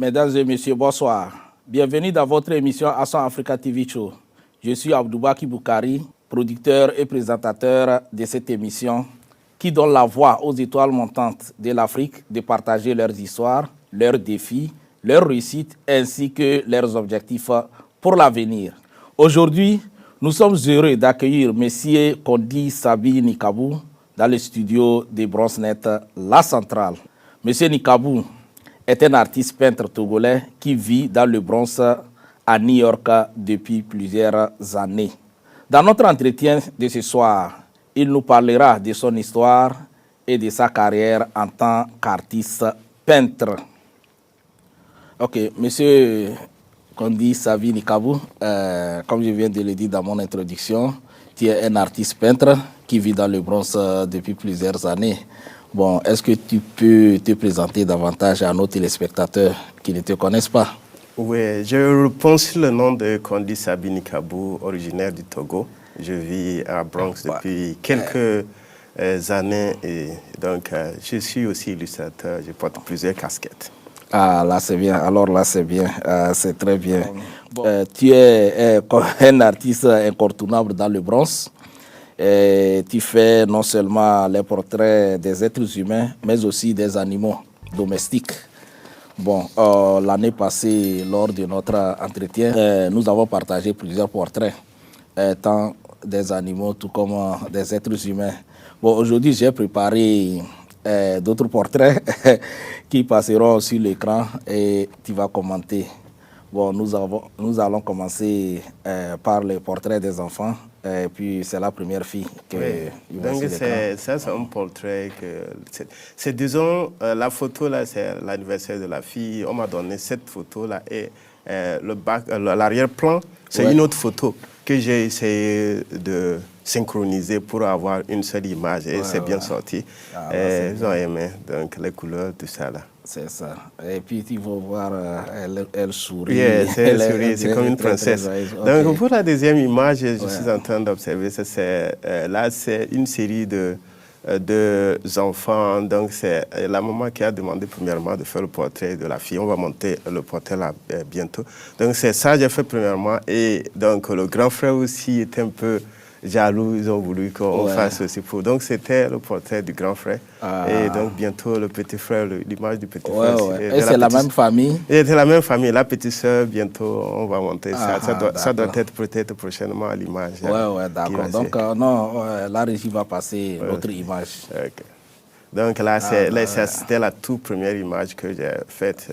Mesdames et messieurs, bonsoir. Bienvenue dans votre émission Accent Africa TV Show. Je suis Abdoubaki Boukari, producteur et présentateur de cette émission qui donne la voix aux étoiles montantes de l'Afrique de partager leurs histoires, leurs défis, leurs réussites ainsi que leurs objectifs pour l'avenir. Aujourd'hui, nous sommes heureux d'accueillir M. Kondi Sabi Nikabou dans le studio de Bronzenet La Centrale. M. Nikabou est un artiste peintre togolais qui vit dans le Bronx à New York depuis plusieurs années. Dans notre entretien de ce soir, il nous parlera de son histoire et de sa carrière en tant qu'artiste peintre. Ok, monsieur Kondi Sabi Nikabou, comme je viens de le dire dans mon introduction, tu es un artiste peintre qui vit dans le Bronx depuis plusieurs années. Bon, est-ce que tu peux te présenter davantage à nos téléspectateurs qui ne te connaissent pas? Oui, je pense sur le nom de Kondi Sabi Nikabou, originaire du Togo. Je vis à Bronx depuis quelques années et donc je suis aussi illustrateur, je porte plusieurs casquettes. Ah, là c'est bien, alors là c'est bien, c'est très bien. Bon. Tu es un artiste incontournable dans le Bronx. Et tu fais non seulement les portraits des êtres humains, mais aussi des animaux domestiques. Bon, l'année passée, lors de notre entretien, nous avons partagé plusieurs portraits, tant des animaux tout comme des êtres humains. Bon, aujourd'hui, j'ai préparé d'autres portraits qui passeront sur l'écran et tu vas commenter. Bon, nous allons commencer par les portraits des enfants. Et puis c'est la première fille que donc ça c'est un portrait que c'est disons la photo là c'est l'anniversaire de la fille. On m'a donné cette photo là et l'arrière-plan c'est une autre photo que j'ai essayé de synchroniser pour avoir une seule image et c'est bien sorti. Ils ont aimé donc les couleurs tout ça là. C'est ça. Et puis tu vas voir, elle sourit. Oui, c'est comme une princesse. Okay. Donc pour la deuxième image, je suis en train d'observer, là c'est une série de enfants. Donc c'est la maman qui a demandé premièrement de faire le portrait de la fille. On va monter le portrait là bientôt. Donc c'est ça que j'ai fait premièrement. Et donc le grand frère aussi était un peu jaloux, ils ont voulu qu'on fasse aussi pour. Donc c'était le portrait du grand frère. Et donc bientôt le petit frère, l'image du petit frère. Et c'est la même famille? Et c'est la même famille. La petite soeur, bientôt on va monter ça. Ça doit être peut-être prochainement à l'image. Oui, d'accord. Donc non, la régie va passer l'autre image. Okay. Donc là, c'était la toute première image que j'ai faite.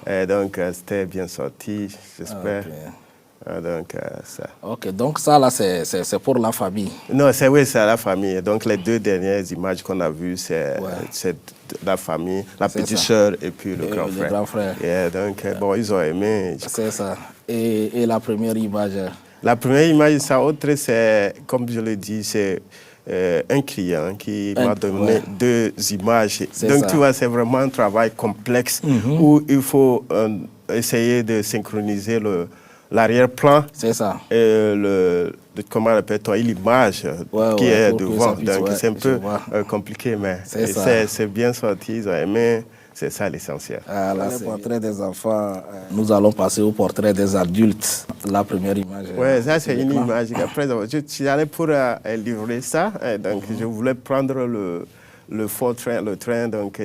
Et donc c'était bien sorti, j'espère. Donc, ça. Ok, donc ça là, c'est pour la famille. Non, c'est la famille. Donc les deux dernières images qu'on a vues, c'est la famille, la petite sœur et puis le grand frère. Donc bon, ils ont aimé. C'est ça. Et la première image? La première image, ça autre, c'est, comme je l'ai dit, c'est un client qui m'a donné deux images. Donc tu vois, c'est vraiment un travail complexe où il faut essayer de synchroniser l'arrière-plan et comment appelle-t-on l'image qui est devant. Donc c'est un peu compliqué, mais c'est bien sorti, ils ont aimé. C'est ça l'essentiel. Le portrait des enfants, nous allons passer au portrait des adultes. La première image. Oui, ça c'est une image. Après, je suis allé pour livrer ça, donc je voulais prendre le train, donc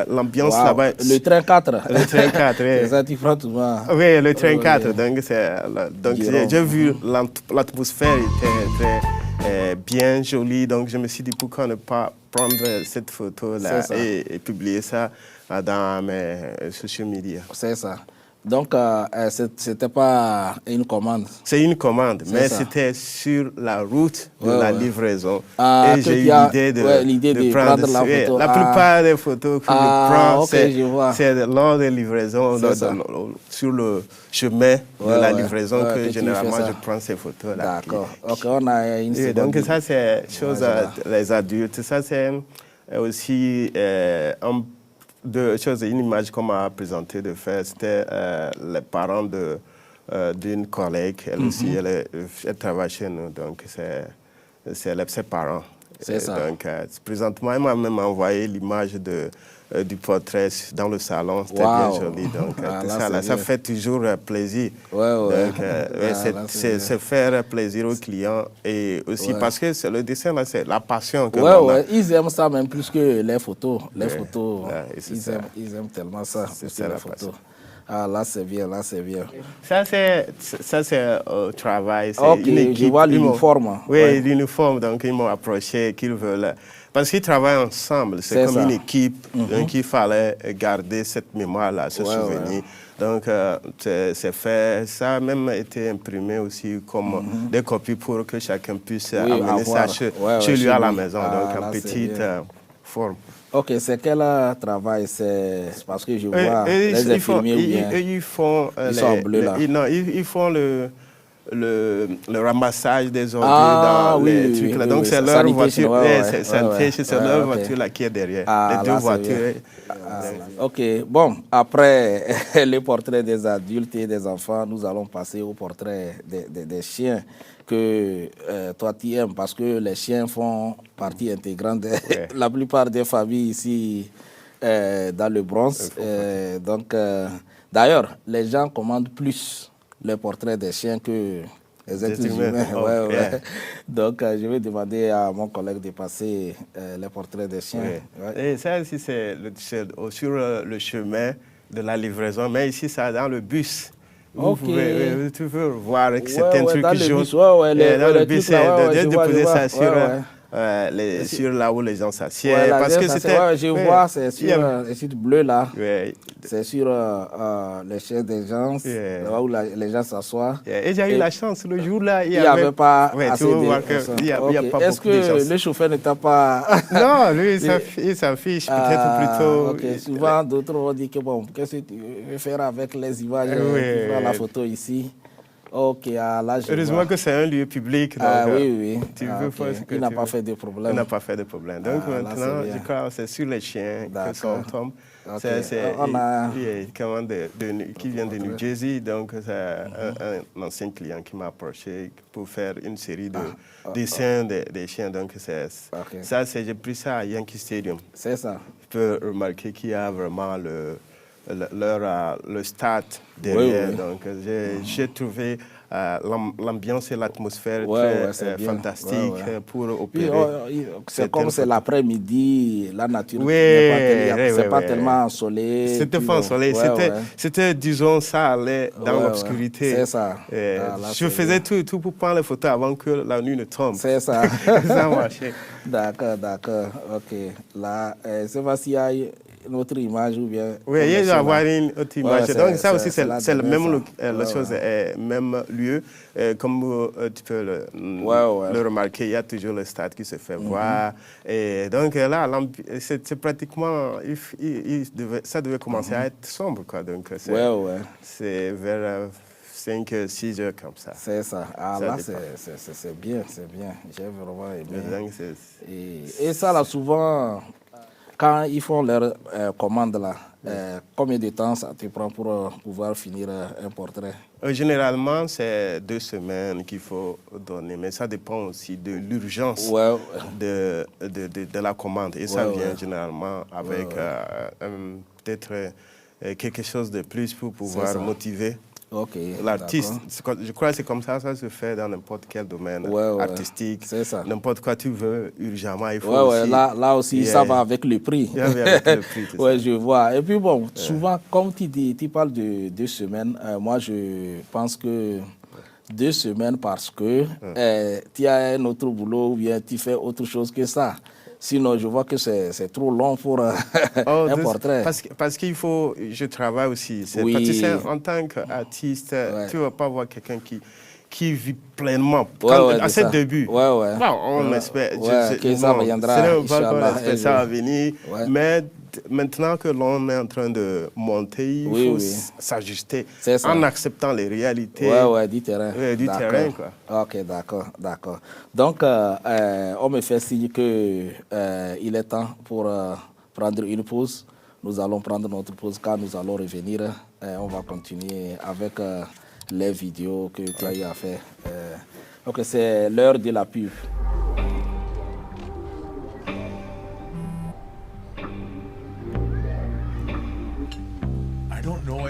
l'ambiance là-bas. Le train 4. Le train 4, oui. C'est ça, tu prends tout ça. Oui, le train 4. Donc j'ai vu l'atmosphère était très bien jolie, donc je me suis dit pourquoi ne pas prendre cette photo-là et publier ça dans mes social media. C'est ça. Donc, c'était pas une commande? C'est une commande, mais c'était sur la route de la livraison. Et j'ai eu l'idée de prendre la photo. La plupart des photos que je prends, c'est lors des livraisons, sur le chemin de la livraison que généralement je prends ces photos-là. D'accord. Ok, on a une seconde. Donc ça, c'est chose les adultes. Ça, c'est aussi une image qu'on m'a présentée de faire, c'était les parents d'une collègue. Elle aussi, elle travaille chez nous, donc c'est ses parents. C'est ça. Donc, présentement, il m'a même envoyé l'image du portrait dans le salon. C'était bien joli. Donc, ça fait toujours plaisir. Donc, c'est faire plaisir aux clients et aussi parce que le dessin, là, c'est la passion que l'on a. Ils aiment ça même plus que les photos. Les photos, ils aiment tellement ça. C'est ça, la photos. Ah, là, c'est bien, là, c'est bien. Ça, c'est au travail. Ok, une équipe, je vois l'uniforme. Oui, l'uniforme. Donc, ils m'ont approché, qu'ils veulent. Parce qu'ils travaillent ensemble. C'est comme une équipe. Donc, il fallait garder cette mémoire-là, ce souvenir. Donc, c'est fait. Ça a même été imprimé aussi comme des copies pour que chacun puisse amener ça chez lui à la maison. Donc, en petite forme. Ok, c'est quel travail? C'est parce que je vois les infirmiers ils font sont en bleu là. Ils font le ramassage des ordures dans les trucs là. Donc c'est leur voiture, c'est leur voiture là qui est derrière. Les deux voitures. Ok, bon, après les portraits des adultes et des enfants, nous allons passer au portrait des chiens que toi tu aimes parce que les chiens font partie intégrante de la plupart des familles ici dans le Bronx. Donc, d'ailleurs, les gens commandent plus les portraits des chiens que les êtres humains. Donc, je vais demander à mon collègue de passer les portraits des chiens. Et ça aussi, c'est sur le chemin de la livraison, mais ici, c'est dans le bus. Vous pouvez voir que c'est un truc jaune. Dans le bus, de déposer ça sur là où les gens s'assiedent. Parce que c'était. Je vois, c'est sur le site bleu là. C'est sur les chaises des gens, là où les gens s'assoient. Et j'ai eu la chance, le jour-là, il n'y avait pas assez de personnes. Est-ce que le chauffeur n'était pas... Non, lui, il s'affiche peut-être plutôt... Souvent, d'autres ont dit que bon, qu'est-ce que tu veux faire avec les images, tu prends la photo ici. Ok, là, heureusement que c'est un lieu public. Donc, oui. Tu veux faire ce que il n'a pas fait de problème. Il n'a pas fait de problème. Donc maintenant, je crois que c'est sur les chiens que ça tombe. C'est qui vient de New Jersey. Donc c'est un ancien client qui m'a approché pour faire une série de dessins des chiens. Donc ça, j'ai pris ça à Yankee Stadium. C'est ça. Tu peux remarquer qu'il y a vraiment le stade derrière. Donc, j'ai trouvé l'ambiance et l'atmosphère très fantastique pour opérer. C'est comme c'est l'après-midi, la nature n'est pas tellement ensoleillée. C'était pas ensoleillé. C'était, disons, ça allait dans l'obscurité. C'est ça. Je faisais tout pour prendre les photos avant que la nuit ne tombe. C'est ça. Ça marchait. D'accord. Ok. Là, c'est pas s'il y a une autre image ou bien... Oui, il doit y avoir une autre image. Donc ça aussi, c'est le même même lieu. Comme tu peux le remarquer, il y a toujours le stade qui se fait voir. Et donc là, c'est pratiquement... ça devait commencer à être sombre, quoi. Donc c'est vers 5-6 heures comme ça. C'est ça. Là, c'est bien. J'ai vraiment aimé. Et ça, là, souvent... Quand ils font leur commande là, combien de temps ça te prend pour pouvoir finir un portrait? Généralement, c'est 2 semaines qu'il faut donner, mais ça dépend aussi de l'urgence de la commande. Et ça vient généralement avec peut-être quelque chose de plus pour pouvoir motiver l'artiste. Je crois que c'est comme ça se fait dans n'importe quel domaine artistique. C'est ça. N'importe quoi tu veux urgemment, il faut aussi... Là aussi, ça va avec le prix. Avec le prix, je vois. Et puis bon, souvent, comme tu parles de 2 semaines, moi je pense que 2 semaines parce que tu as un autre boulot ou bien tu fais autre chose que ça. Sinon, je vois que c'est trop long pour un portrait. Parce qu'il faut... Je travaille aussi. Parce que en tant qu'artiste, tu ne vas pas voir quelqu'un qui vit pleinement. À ce début, on espère que ça viendra. Ça va venir. Mais maintenant que l'on est en train de monter, il faut s'ajuster en acceptant les réalités du terrain. Du terrain, quoi. Ok, d'accord. Donc, on me fait signe qu'il est temps pour prendre une pause. Nous allons prendre notre pause. Quand nous allons revenir, on va continuer avec les vidéos que tu as eu à faire. Donc, c'est l'heure de la pub.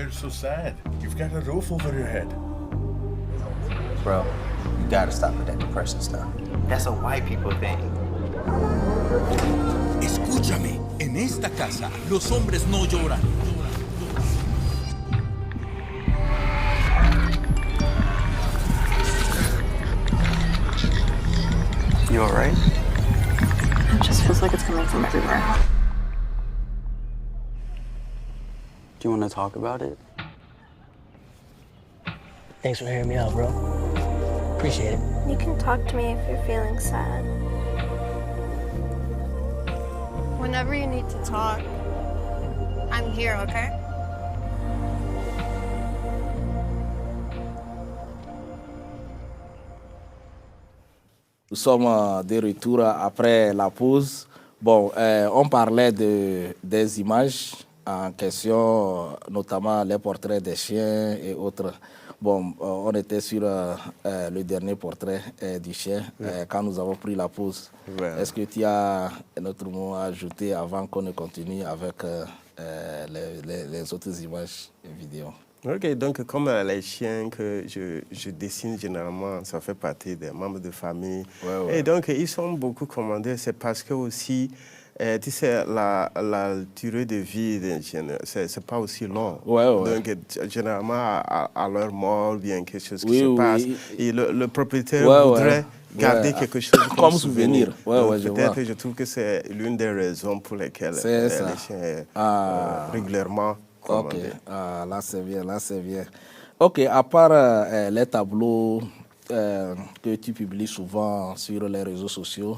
you're so sad? You've got a roof over your head. Bro, you gotta stop with that depression stuff. That's a white people thing. Escúchame, en esta casa los hombres no lloran. You alright? It just feels like it's coming from everywhere. Do you want to talk about it? Thanks for hearing me out, bro. Appreciate it. You can talk to me if you're feeling sad. Whenever you need to talk, I'm here, okay? Nous sommes de retour après la pause. Bon, on parlait des images en question, notamment les portraits des chiens et autres. Bon, on était sur le dernier portrait du chien quand nous avons pris la pause. Ouais. Est-ce que tu as un autre mot à ajouter avant qu'on ne continue avec les autres images et vidéos? Ok, donc comme les chiens que je dessine généralement, ça fait partie des membres de famille. Ouais, ouais. Et donc ils sont beaucoup commandés, c'est parce que aussi, tu sais, la durée de vie d'un chien, c'est pas aussi long. Ouais, ouais. Donc généralement à leur mort, bien quelque chose qui se passe. Et le propriétaire voudrait garder quelque chose comme souvenir. Ouais, peut-être je trouve que c'est l'une des raisons pour lesquelles les chiens régulièrement. Ok, là c'est bien, là c'est bien. Ok, à part les tableaux que tu publies souvent sur les réseaux sociaux,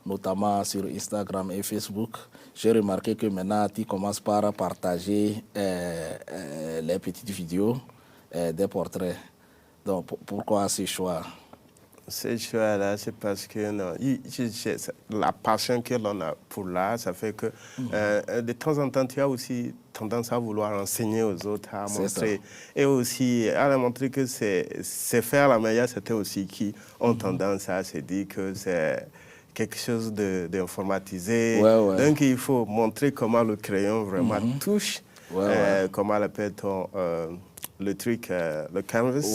notamment sur Instagram et Facebook, j'ai remarqué que maintenant tu commences par partager les petites vidéos, des portraits. Donc pourquoi ce choix? Ce choix-là, c'est parce que la passion que l'on a pour l'art, ça fait que de temps en temps, tu as aussi tendance à vouloir enseigner aux autres, à montrer. Et aussi à leur montrer que c'est faire la meilleure, c'était aussi qui ont tendance à se dire que c'est quelque chose d'informatisé. Donc il faut montrer comment le crayon vraiment touche, comment l'appelle-t-on le truc, le canvas,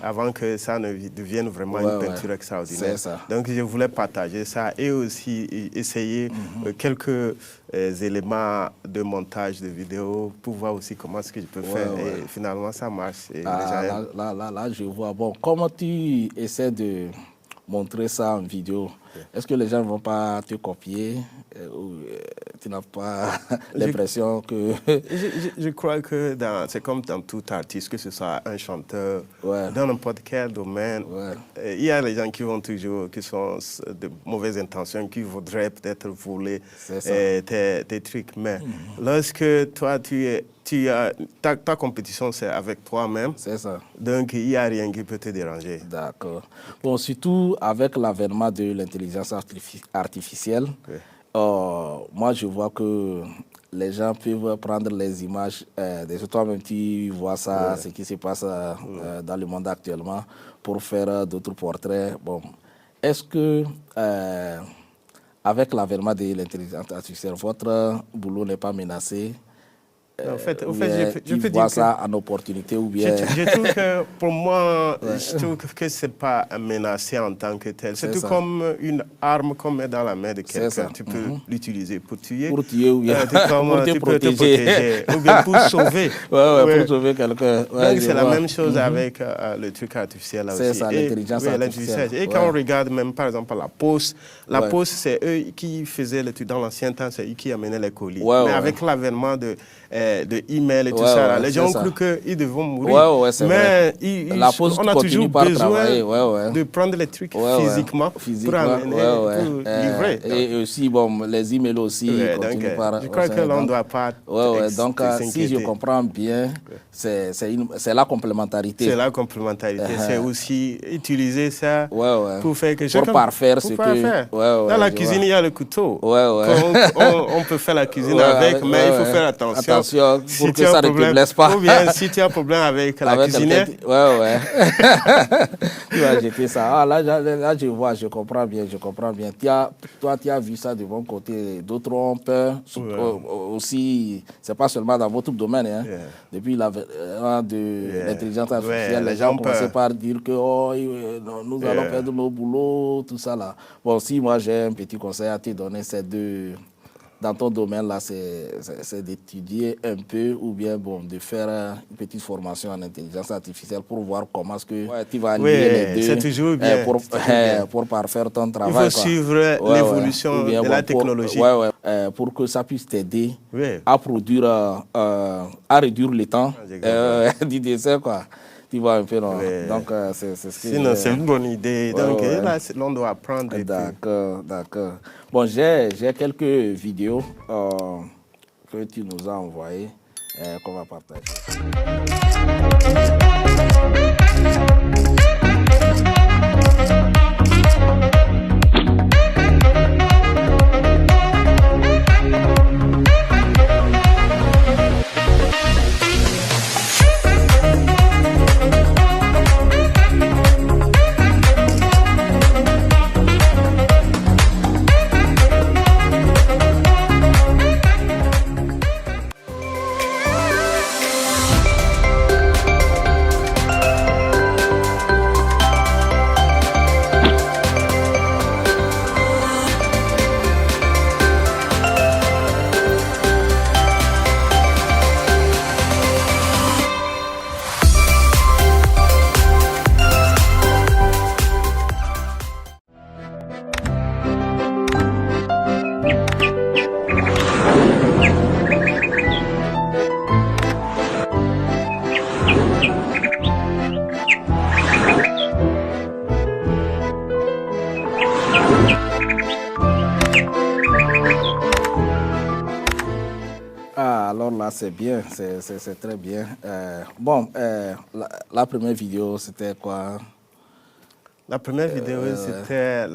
avant que ça ne devienne vraiment une peinture extraordinaire. Donc je voulais partager ça et aussi essayer quelques éléments de montage de vidéo pour voir aussi comment ce que je peux faire. Et finalement ça marche. Et là, je vois. Bon, comment tu essaies de montrer ça en vidéo? Est-ce que les gens ne vont pas te copier ou tu n'as pas l'impression que... je crois que c'est comme dans tout artiste, que ce soit un chanteur, dans n'importe quel domaine, il y a les gens qui vont toujours, qui sont de mauvaises intentions, qui voudraient peut-être voler tes trucs. Mais lorsque toi, ta compétition, c'est avec toi-même. C'est ça. Donc, il n'y a rien qui peut te déranger. D'accord. Bon, surtout avec l'avènement de l'intelligence artificielle, moi, je vois que les gens peuvent prendre les images. Déjà, toi-même, tu vois ça, ce qui se passe dans le monde actuellement, pour faire d'autres portraits. Bon, est-ce que, avec l'avènement de l'intelligence artificielle, votre boulot n'est pas menacé? En fait, je peux dire ça en opportunité ou bien... Je trouve que pour moi, je trouve que ce n'est pas menacé en tant que tel. C'est tout comme une arme qu'on met dans la main de quelqu'un. Tu peux l'utiliser pour tuer. Pour tuer ou bien pour te protéger. Ou bien pour sauver. Pour sauver quelqu'un. Donc c'est la même chose avec le truc artificiel. C'est ça, l'intelligence artificielle. Et quand on regarde même par exemple la poste, c'est eux qui faisaient le truc dans l'ancien temps, c'est eux qui amenaient les colis. Mais avec l'avènement de email et tout ça. Là. Les gens ont cru qu'ils devaient mourir. Mais on a toujours besoin de prendre les trucs physiquement pour amener, pour livrer. Et aussi, bon, les emails aussi. Je crois que l'on ne doit pas donc, si je comprends bien, c'est la complémentarité. C'est la complémentarité. C'est aussi utiliser ça pour faire quelque chose. Pour parfaire ce que... Dans la cuisine, il y a le couteau. On peut faire la cuisine avec, mais il faut faire attention attention pour que ça ne te blesse pas. Ou bien si tu as un problème avec la cuisinière. Ouais. Tu vas jeter ça. Ah, là, je vois, je comprends bien. Toi, tu as vu ça de bon côté. D'autres ont peur. Aussi, c'est pas seulement dans votre domaine. Hein. Depuis l'avènement de l'intelligence artificielle, les gens ont commencé par dire que nous allons perdre nos boulots, tout ça là. Bon, si moi j'ai un petit conseil à te donner, c'est dans ton domaine là, c'est d'étudier un peu ou bien de faire une petite formation en intelligence artificielle pour voir comment est-ce que tu vas allier les deux. C'est toujours bien. Pour parfaire ton travail. Il faut suivre l'évolution de la technologie. Pour que ça puisse t'aider à produire, à réduire le temps du dessin, quoi. Tu vois un peu, non? Donc, c'est ce que sinon, c'est une bonne idée. Donc, là, on doit apprendre. D'accord. Bon, j'ai quelques vidéos que tu nous as envoyées qu'on va partager. Alors là, c'est bien, c'est très bien. La première vidéo, c'était quoi? La première vidéo, c'était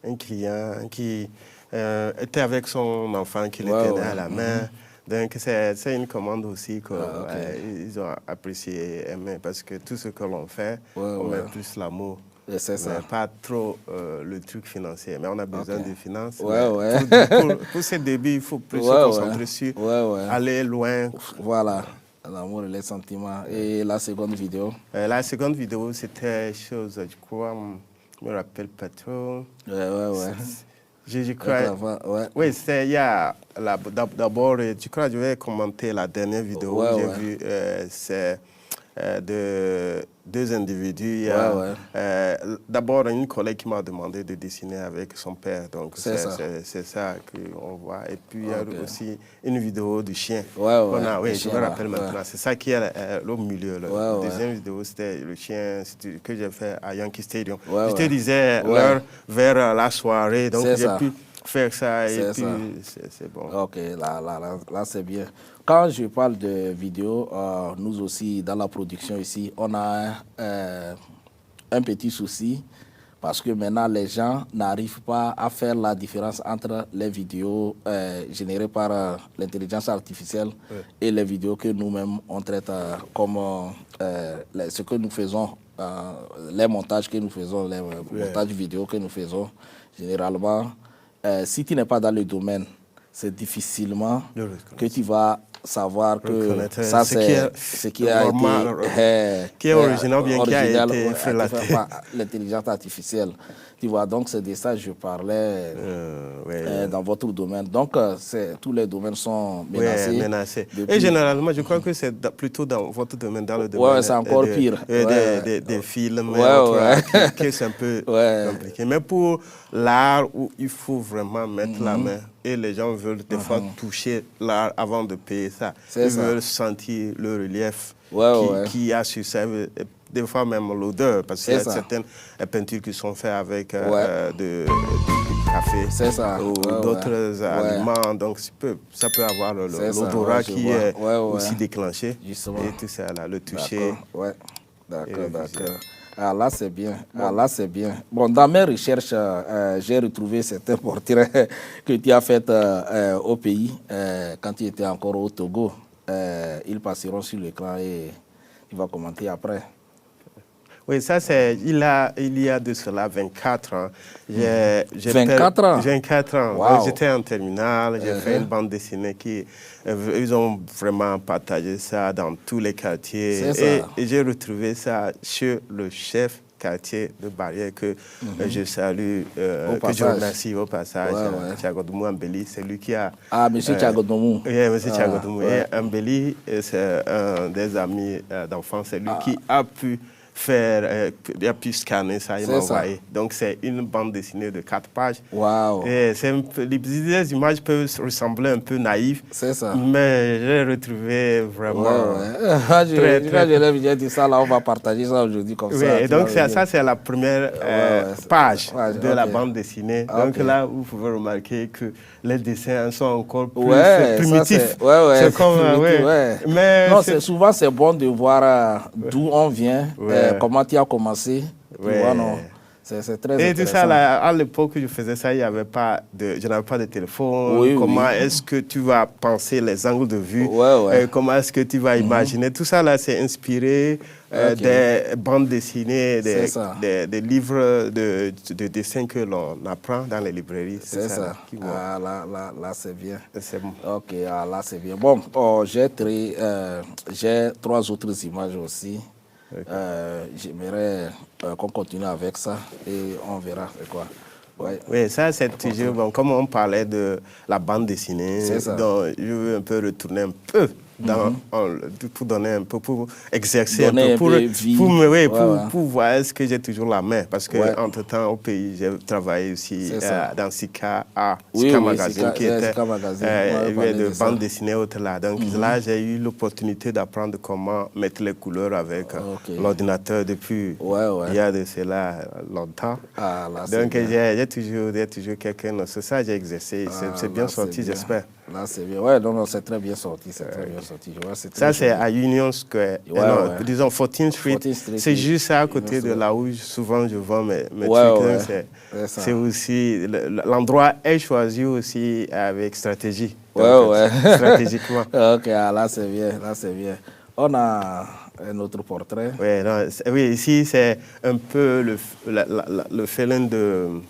un client qui était avec son enfant qui le tenait à la main. Donc, c'est une commande aussi qu'ils ont apprécié, aimé, parce que tout ce que l'on fait, on met plus l'amour. C'est ça. Pas trop le truc financier, mais on a besoin de finances. Pour ces débuts, il faut plus se concentrer sur aller loin. Voilà, l'amour et les sentiments. Et la seconde vidéo? La seconde vidéo, c'était chose, je crois, je me rappelle pas trop. Je crois. Oui, c'était il y a. D'abord, je crois que je vais commenter la dernière vidéo. J'ai vu, c'est de deux individus. D'abord, une collègue qui m'a demandé de dessiner avec son père. Donc, c'est ça qu'on voit. Et puis, il y a aussi une vidéo du chien. Je me rappelle maintenant. C'est ça qui est au milieu. La deuxième vidéo, c'était le chien que j'ai fait à Yankee Stadium. Je te disais l'heure vers la soirée. Donc, j'ai pu faire ça et puis c'est bon. Ok, là c'est bien. Quand je parle de vidéo, nous aussi, dans la production ici, on a un petit souci parce que maintenant, les gens n'arrivent pas à faire la différence entre les vidéos générées par l'intelligence artificielle et les vidéos que nous-mêmes, on traite comme ce que nous faisons, les montages que nous faisons, les montages vidéo que nous faisons, généralement. Si tu n'es pas dans le domaine, c'est difficilement que tu vas savoir que ça, c'est ce qui a été qui est original, bien qui a été fait par l'intelligence artificielle. Tu vois, donc c'est de ça que je parlais dans votre domaine. Donc, tous les domaines sont menacés. Et généralement, je crois que c'est plutôt dans votre domaine, dans le domaine. C'est encore pire. Des films, qui c'est un peu compliqué. Mais pour l'art, où il faut vraiment mettre la main, et les gens veulent des fois toucher l'art avant de payer ça. Ils veulent sentir le relief qui a sur ça. Des fois même l'odeur, parce qu'il y a certaines peintures qui sont faites avec du café ou d'autres aliments. Donc ça peut avoir l'odorat qui est aussi déclenché. Justement. Et tout ça, là, le toucher. D'accord. Ah là c'est bien, ah là c'est bien. Bon, dans mes recherches, j'ai retrouvé certains portraits que tu as fait au pays quand tu étais encore au Togo. Ils passeront sur l'écran et tu vas commenter après. Oui, ça c'est, il y a de cela 24 ans. 24 ans? 24 ans. Wow. J'étais en terminale, j'ai fait une bande dessinée qui, ils ont vraiment partagé ça dans tous les quartiers. Et j'ai retrouvé ça chez le chef quartier de Barrière que je salue, que je remercie au passage, Thiago Mbeli, c'est lui qui a... Ah, M. Thiago Domou. Oui, M. Thiago Domou. Et Mbeli, c'est un des amis d'enfance, c'est lui qui a pu il a pu scanner ça, il m'a envoyé. Donc c'est une bande dessinée de 4 pages. Wow. Et les images peuvent ressembler un peu naïves. C'est ça. Mais j'ai retrouvé vraiment... Je dit ça, là, on va partager ça aujourd'hui comme ça. Et donc ça c'est la première page de la bande dessinée. Donc là, vous pouvez remarquer que les dessins sont encore plus primitifs. C'est comme... Mais non, souvent c'est bon de voir d'où on vient. Comment tu as commencé, tu vois, non? C'est très intéressant. Et tout ça, là, à l'époque où je faisais ça, je n'avais pas de téléphone. Comment est-ce que tu vas penser les angles de vue? Comment est-ce que tu vas imaginer? Tout ça, là, c'est inspiré des bandes dessinées, des livres de dessins que l'on apprend dans les librairies. C'est ça. Ah, là, c'est bien. C'est bon. Ok, là, c'est bien. Bon, j'ai 3 autres images aussi. J'aimerais qu'on continue avec ça et on verra quoi. Oui, ça c'est toujours bon. Comme on parlait de la bande dessinée, donc je veux un peu retourner un peu pour donner un peu, pour exercer un peu, pour voir est-ce que j'ai toujours la main. Parce qu'entre-temps, au pays, j'ai travaillé aussi dans Sika Magazine, qui était de bande dessinée autre là. Donc là, j'ai eu l'opportunité d'apprendre comment mettre les couleurs avec l'ordinateur depuis il y a de cela longtemps. Donc j'ai toujours quelqu'un, c'est ça j'ai exercé. C'est bien sorti, j'espère. Là, c'est bien. Ouais, non, c'est très bien sorti. C'est très bien sorti. Ça, c'est à Union Square. Disons 14th Street. C'est juste à côté de là où souvent je vends mes trucs. C'est aussi... L'endroit est choisi aussi avec stratégie. Stratégiquement. Ok, là, c'est bien. Là, c'est bien. On a un autre portrait. Oui, ici, c'est un peu le feeling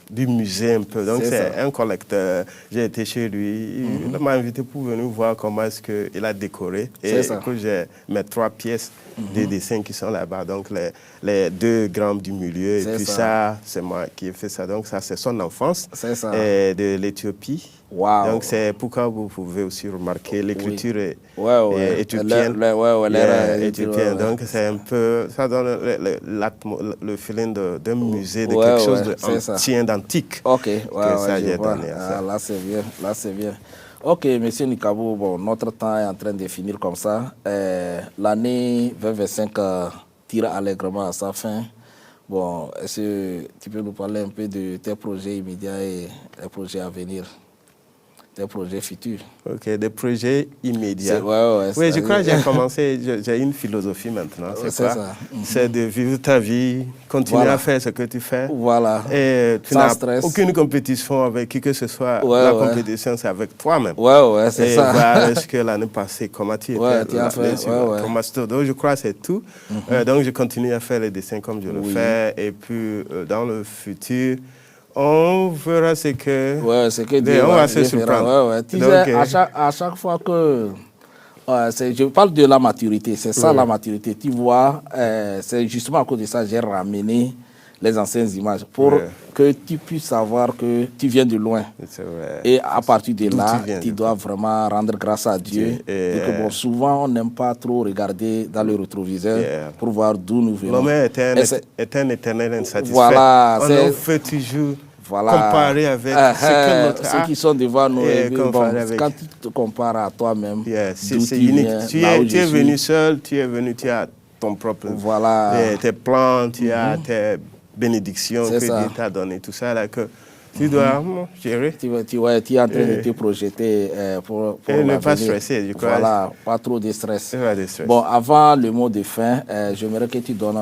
du musée, un peu. Donc, c'est un collecteur. J'ai été chez lui. Il m'a invité pour venir voir comment est-ce qu'il a décoré. Et que j'ai mes 3 pièces de dessin qui sont là-bas. Donc, les 2 grammes du milieu. Et puis ça, c'est moi qui ai fait ça. Donc, ça, c'est son enfance. Et de l'Éthiopie. Donc, c'est pourquoi vous pouvez aussi remarquer l'écriture éthiopienne. Éthiopienne. Donc, c'est un peu... Ça donne le feeling d'un musée, de quelque chose d'ancien, d'antique. Ok, ça, j'ai donné. Là, c'est bien. Là, c'est bien. Ok, monsieur Nikabou, bon, notre temps est en train de finir comme ça. L'année 2025 tire allègrement à sa fin. Bon, est-ce que tu peux nous parler un peu de tes projets immédiats et les projets à venir? Des projets futurs. Ok, des projets immédiats. Oui, je crois que j'ai commencé, j'ai une philosophie maintenant. C'est quoi? C'est de vivre ta vie, continuer à faire ce que tu fais. Et tu n'as aucune compétition avec qui que ce soit. La compétition, c'est avec toi-même. C'est ça. Et voir est-ce que l'année passée, comment tu étais. Donc, je crois que c'est tout. Donc, je continue à faire les dessins comme je le fais. Et puis, dans le futur, on verra ce que... on va se surprendre. Tu sais, à chaque fois que... je parle de la maturité, c'est ça la maturité. Tu vois, c'est justement à cause de ça que j'ai ramené les anciennes images pour que tu puisses savoir que tu viens de loin. Et à partir de là, tu dois vraiment rendre grâce à Dieu. Et que, bon, souvent, on n'aime pas trop regarder dans le rétroviseur pour voir d'où nous venons. L'homme est un éternel insatisfait. On fait toujours comparer avec ceux qui sont devant nous. Quand tu te compares à toi-même, c'est unique. Tu es venu seul, tu as ton propre... tes plans, tu as tes bénédictions que Dieu t'a donné, tout ça là que tu dois gérer. Tu es en train de te projeter pour ne pas stresser, je crois. Pas trop de stress. Bon, avant le mot de fin, j'aimerais que tu donnes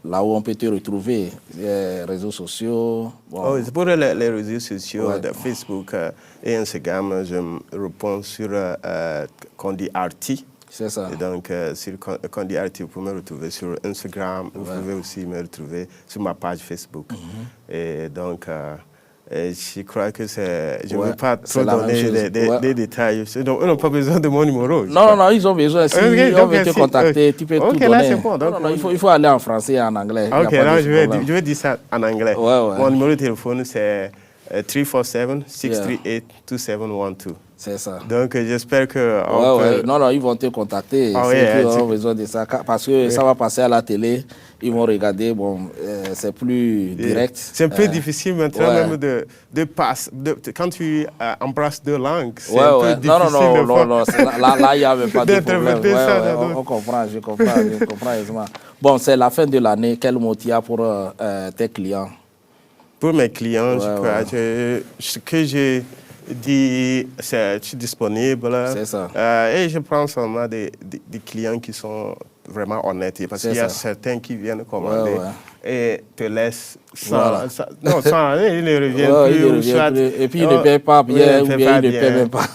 là où on peut te retrouver, les réseaux sociaux. Bon. Oh, pour les réseaux sociaux de Facebook et Instagram, je me réponds sur Kondi Arti. C'est ça. Et donc, sur Kondi Arti, vous pouvez me retrouver sur Instagram. Vous pouvez aussi me retrouver sur ma page Facebook. Et donc, je crois que c'est... Je ne veux pas trop donner des détails. Donc, ils n'ont pas besoin de mon numéro. Non, ils ont besoin. Si on veut te contacter, tu peux tout donner. Là, c'est bon. Donc, il faut aller en français et en anglais. Ok, là, je vais dire ça en anglais. Mon numéro de téléphone, c'est 347-638-2712. C'est ça. Donc, j'espère que... Non, ils vont te contacter. Ils auront besoin de ça. Parce que ça va passer à la télé. Ils vont regarder. Bon, c'est plus direct. C'est un peu difficile maintenant même de passer. Quand tu embrasses deux langues, c'est un peu difficile. Non. Là, il n'y a même pas de problème. On comprend, je comprends aisément. Bon, c'est la fin de l'année. Quel mot tu as pour tes clients? Pour mes clients, je crois que ce que j'ai dit, c'est je suis disponible. C'est ça. Et je prends seulement des clients qui sont vraiment honnêtes. Parce qu'il y a certains qui viennent commander et te laissent sans rien, ils ne reviennent plus. Et puis ils ne payent pas bien, ou bien ils ne payent même pas.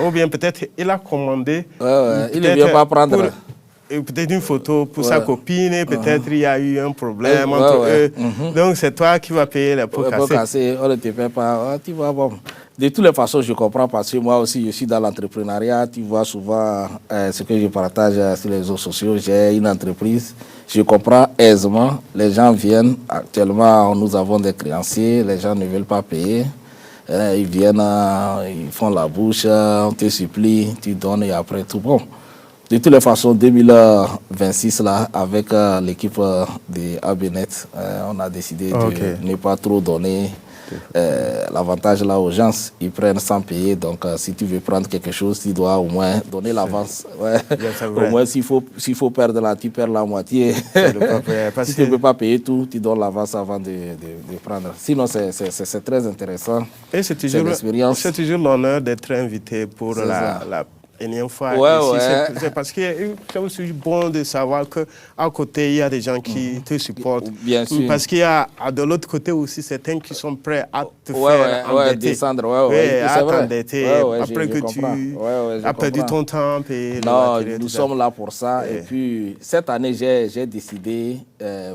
Ou bien peut-être il a commandé. Il ne vient pas prendre. Peut-être une photo pour sa copine, et peut-être il y a eu un problème entre eux. Donc c'est toi qui vas payer les pots cassés. On ne te paie pas. Tu vois, bon. De toutes les façons, je comprends parce que moi aussi, je suis dans l'entrepreneuriat. Tu vois souvent ce que je partage sur les réseaux sociaux. J'ai une entreprise. Je comprends aisément. Les gens viennent. Actuellement, nous avons des créanciers. Les gens ne veulent pas payer. Ils viennent, ils font la bouche, on te supplie, tu donnes et après tout. Bon. De toutes les façons, 2026, là, avec l'équipe de ABNet, on a décidé de ne pas trop donner l'avantage là aux gens. Ils prennent sans payer. Donc, si tu veux prendre quelque chose, tu dois au moins donner l'avance. Au moins, s'il faut perdre là, tu perds la moitié. Si tu ne peux pas payer tout, tu donnes l'avance avant de prendre. Sinon, c'est très intéressant. Et c'est toujours l'honneur d'être invité pour la énième fois. C'est parce que c'est aussi bon de savoir qu'à côté, il y a des gens qui te supportent. Bien sûr. Parce qu'il y a de l'autre côté aussi certains qui sont prêts à te faire endetter. Descendre, à t'endetter. Après que tu as perdu ton temps. Non, nous sommes là pour ça. Et puis, cette année, j'ai décidé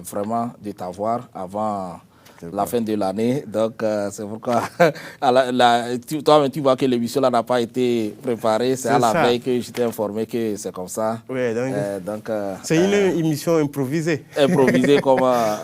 vraiment de t'avoir avant la fin de l'année. Donc, c'est pourquoi toi-même, tu vois que l'émission n'a pas été préparée. C'est à la veille que je t'ai informé que c'est comme ça. Donc, c'est une émission improvisée. Improvisée comme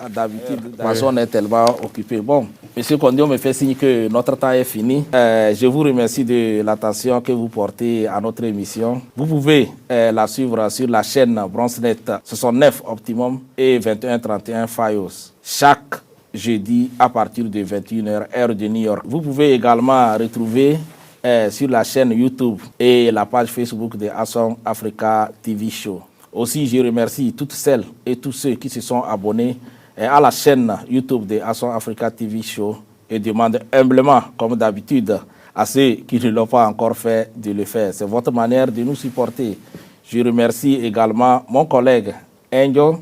d'habitude. De toute façon, on est tellement occupé. Bon, Monsieur Kondi, on me fait signe que notre temps est fini. Je vous remercie de l'attention que vous portez à notre émission. Vous pouvez la suivre sur la chaîne Bronzenet 69 Optimum et 2131 Fios. Chaque jeudi à partir de 21h, heure de New York. Vous pouvez également retrouver sur la chaîne YouTube et la page Facebook de Asson Africa TV Show. Aussi, je remercie toutes celles et tous ceux qui se sont abonnés à la chaîne YouTube de Asson Africa TV Show et demande humblement, comme d'habitude, à ceux qui ne l'ont pas encore fait, de le faire. C'est votre manière de nous supporter. Je remercie également mon collègue Angel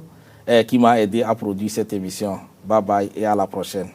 qui m'a aidé à produire cette émission. Bye bye et à la prochaine.